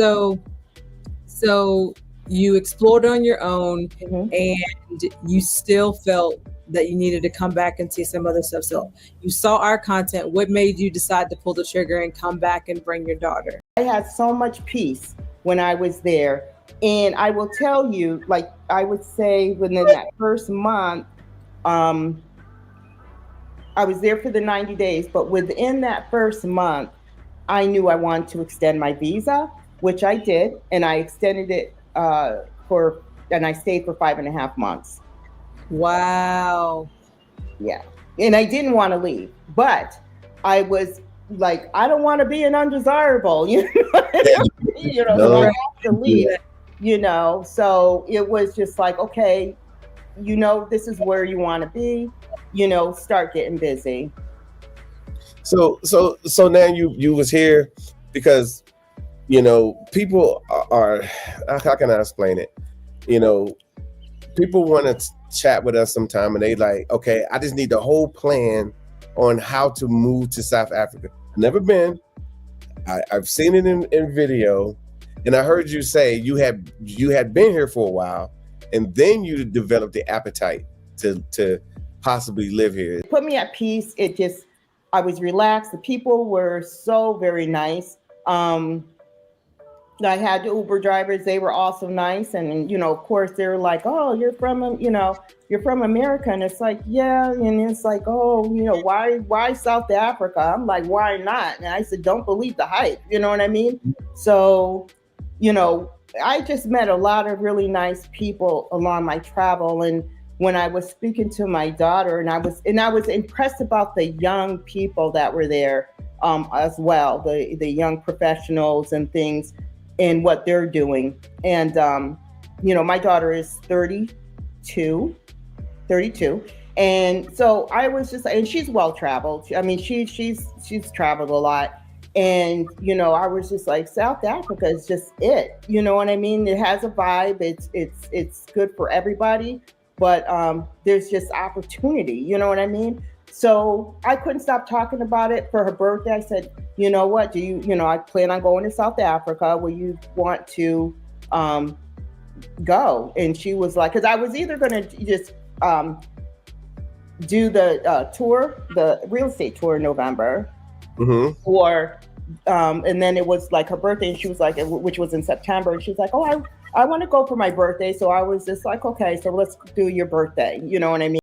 So, so you explored on your own, and you still felt that you needed to come back and see some other stuff. So you saw our content. What made you decide to pull the trigger and come back and bring your daughter? I had so much peace when I was there. And I will tell you, like I would say within that first month, I was there for the 90 days, but within that first month, I knew I wanted to extend my visa, which I did. And I extended it and I stayed for 5.5 months. Wow. Yeah. And I didn't want to leave, but I was like, I don't want to be an undesirable, so I have to leave, so it was just like, okay, this is where you want to be, start getting busy. So now you was here because, people are, how can I explain it? People want to chat with us sometime and they like, okay, I just need the whole plan on how to move to South Africa. Never been. I've seen it in video, and I heard you say you had been here for a while, and then you developed the appetite to possibly live here. It put me at peace. I was relaxed. The people were so very nice. I had the Uber drivers; they were also nice, and of course, they were like, "Oh, you're from America," and it's like, yeah, and it's like, "Oh, why South Africa?" I'm like, "Why not?" And I said, "Don't believe the hype," you know what I mean? So, I just met a lot of really nice people along my travel, and when I was speaking to my daughter, and I was impressed about the young people that were there, as well, the young professionals and things, and what they're doing. And, my daughter is 32. And so I was just, and she's well-traveled. I mean, she's traveled a lot. And, I was just like, South Africa is just it. You know what I mean? It has a vibe. It's good for everybody, but there's just opportunity. You know what I mean? So I couldn't stop talking about it. For her birthday, I said, you know what, I plan on going to South Africa. Will you want to go? And she was like, because I was either going to just do the tour, the real estate tour in November, or and then it was like her birthday, and she was like, which was in September, and she was like, oh, I want to go for my birthday. So I was just like, okay, so let's do your birthday. You know what I mean?